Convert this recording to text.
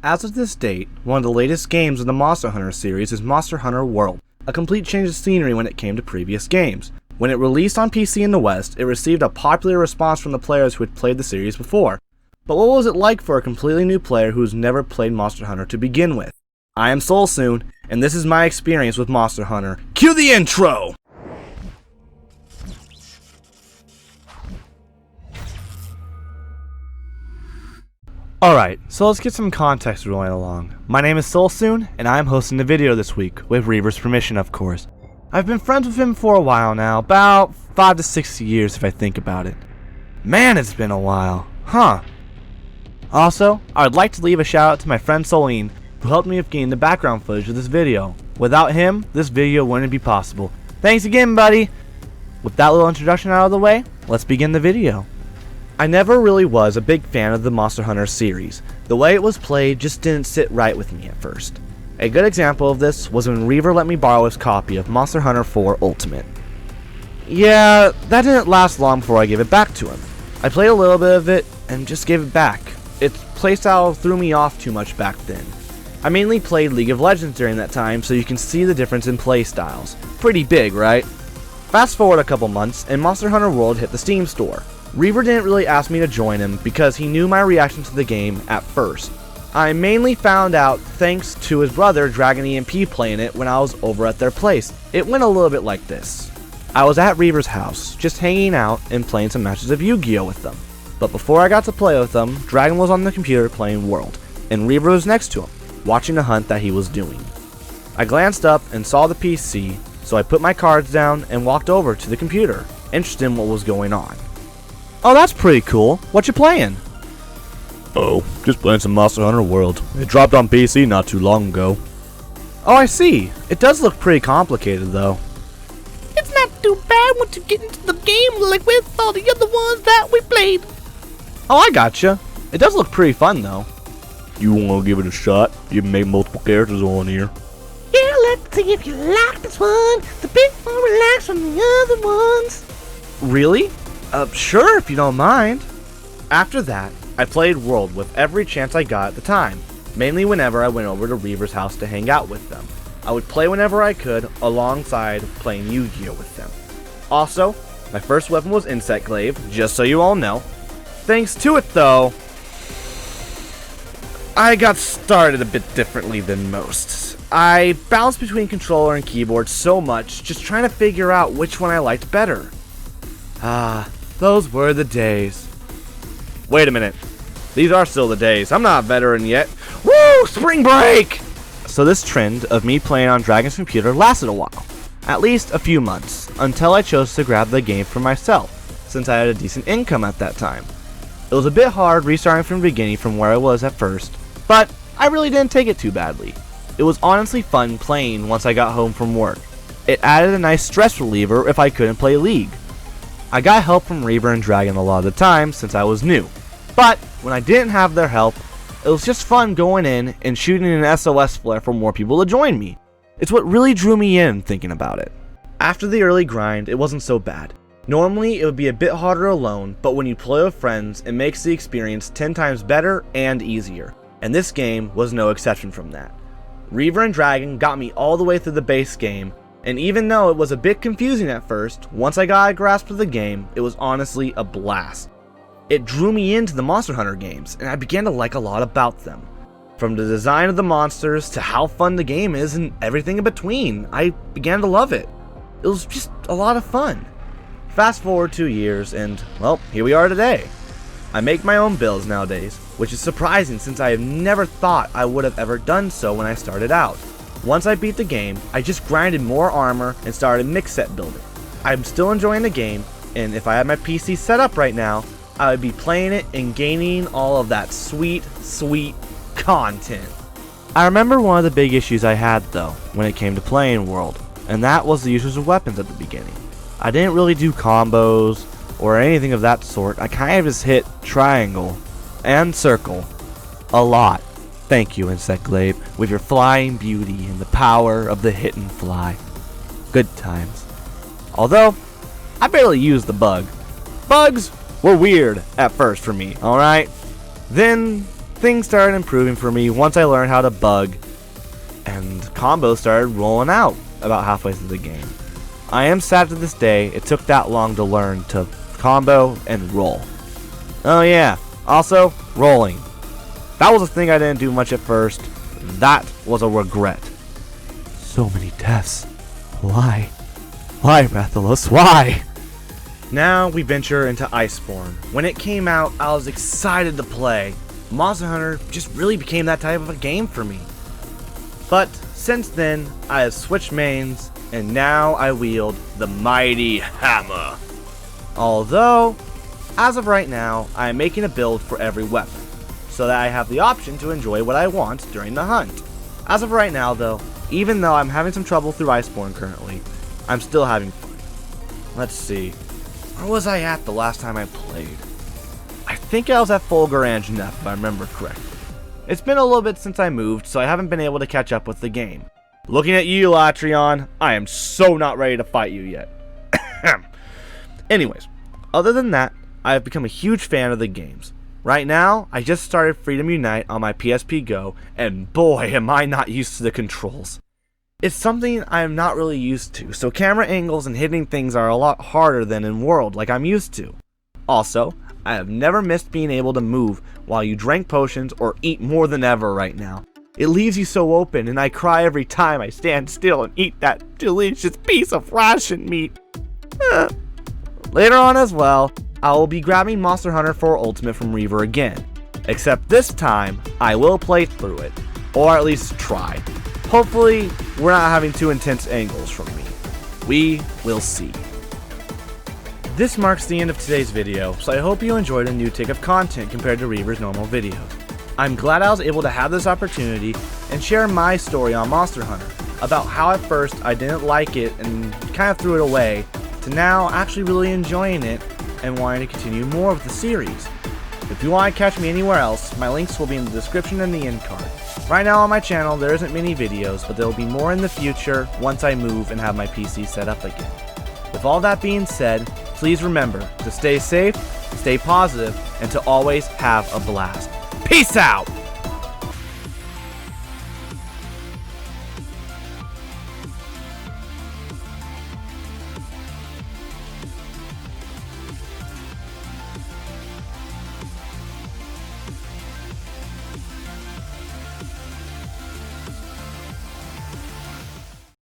As of this date, one of the latest games in the Monster Hunter series is Monster Hunter World, a complete change of scenery when it came to previous games. When it released on PC in the West, it received a popular response from the players who had played the series before. But what was it like for a completely new player who's never played Monster Hunter to begin with? I am SoulSune, and this is my experience with Monster Hunter. Cue the intro! Alright, so let's get some context rolling along. My name is SoulSune, and I am hosting the video this week, with Reaver's permission of course. I've been friends with him for a while now, about 5 to 6 years if I think about it. Man, it's been a while, huh? Also, I would like to leave a shout out to my friend SoulSune, who helped me with getting the background footage of this video. Without him, this video wouldn't be possible. Thanks again, buddy! With that little introduction out of the way, let's begin the video. I never really was a big fan of the Monster Hunter series. The way it was played just didn't sit right with me at first. A good example of this was when Reaver let me borrow his copy of Monster Hunter 4 Ultimate. Yeah, that didn't last long before I gave it back to him. I played a little bit of it and just gave it back. Its playstyle threw me off too much back then. I mainly played League of Legends during that time, so you can see the difference in playstyles. Pretty big, right? Fast forward a couple months and Monster Hunter World hit the Steam store. Reaver didn't really ask me to join him because he knew my reaction to the game at first. I mainly found out thanks to his brother Dragon EMP playing it when I was over at their place. It went a little bit like this. I was at Reaver's house, just hanging out and playing some matches of Yu-Gi-Oh with them. But before I got to play with them, Dragon was on the computer playing World, and Reaver was next to him, watching the hunt that he was doing. I glanced up and saw the PC, so I put my cards down and walked over to the computer, interested in what was going on. Oh, that's pretty cool. What you playing? Oh, just playing some Monster Hunter World. It dropped on PC not too long ago. Oh, I see. It does look pretty complicated, though. It's not too bad once you get into the game like with all the other ones that we played. Oh, I gotcha. It does look pretty fun, though. You wanna give it a shot? You can make multiple characters on here. Yeah, let's see if you like this one. The bit more relaxed from the other ones. Really? Sure, if you don't mind. After that, I played World with every chance I got at the time, mainly whenever I went over to Reaver's house to hang out with them. I would play whenever I could, alongside playing Yu-Gi-Oh with them. Also, my first weapon was Insect Glaive, just so you all know. Thanks to it, though, I got started a bit differently than most. I bounced between controller and keyboard so much, just trying to figure out which one I liked better. Those were the days. Wait a minute. These are still the days. I'm not a veteran yet. Woo! Spring break! So this trend of me playing on Dragon's computer lasted a while. At least a few months, until I chose to grab the game for myself, since I had a decent income at that time. It was a bit hard restarting from the beginning from where I was at first, but I really didn't take it too badly. It was honestly fun playing once I got home from work. It added a nice stress reliever if I couldn't play League. I got help from Reaver and Dragon a lot of the time since I was new, but when I didn't have their help, it was just fun going in and shooting an SOS flare for more people to join me. It's what really drew me in thinking about it. After the early grind, it wasn't so bad. Normally, it would be a bit harder alone, but when you play with friends, it makes the experience 10 times better and easier, and this game was no exception from that. Reaver and Dragon got me all the way through the base game, and even though it was a bit confusing at first, once I got a grasp of the game, it was honestly a blast. It drew me into the Monster Hunter games, and I began to like a lot about them. From the design of the monsters to how fun the game is and everything in between, I began to love it. It was just a lot of fun. Fast forward 2 years and, well, here we are today. I make my own builds nowadays, which is surprising since I have never thought I would have ever done so when I started out. Once I beat the game, I just grinded more armor and started mix set building. I'm still enjoying the game, and if I had my PC set up right now, I would be playing it and gaining all of that sweet, sweet content. I remember one of the big issues I had though, when it came to playing World, and that was the usage of weapons at the beginning. I didn't really do combos or anything of that sort. I kind of just hit triangle and circle a lot. Thank you, Insect Glaive, with your flying beauty and the power of the hit and fly. Good times. Although, I barely used the bug. Bugs were weird at first for me, alright? Then things started improving for me once I learned how to bug, and combos started rolling out about halfway through the game. I am sad to this day it took that long to learn to combo and roll. Oh yeah, also rolling. That was a thing I didn't do much at first. That was a regret. So many deaths. Why? Why, Rathalos? Why? Now we venture into Iceborne. When it came out, I was excited to play. Monster Hunter just really became that type of a game for me. But since then, I have switched mains, and now I wield the mighty hammer. Although, as of right now, I am making a build for every weapon, so that I have the option to enjoy what I want during the hunt. As of right now though, even though I'm having some trouble through Iceborne currently, I'm still having fun. Let's see, where was I at the last time I played? I think I was at Fulgur Nef, if I remember correctly. It's been a little bit since I moved, so I haven't been able to catch up with the game. Looking at you, Latrion, I am so not ready to fight you yet. Anyways, other than that, I have become a huge fan of the games. Right now, I just started Freedom Unite on my PSP Go, and boy am I not used to the controls. It's something I am not really used to, so camera angles and hitting things are a lot harder than in World like I'm used to. Also, I have never missed being able to move while you drink potions or eat more than ever right now. It leaves you so open, and I cry every time I stand still and eat that delicious piece of ration meat. Later on as well, I will be grabbing Monster Hunter 4 Ultimate from Reaver again. Except this time, I will play through it, or at least try. Hopefully, we're not having too intense angles from me. We will see. This marks the end of today's video, so I hope you enjoyed a new take of content compared to Reaver's normal videos. I'm glad I was able to have this opportunity and share my story on Monster Hunter, about how at first I didn't like it and kind of threw it away, to now actually really enjoying it and wanting to continue more of the series. If you want to catch me anywhere else, my links will be in the description and the end card. Right now on my channel there isn't many videos, but there will be more in the future once I move and have my PC set up again. With all that being said, please remember to stay safe, stay positive, and to always have a blast. Peace out!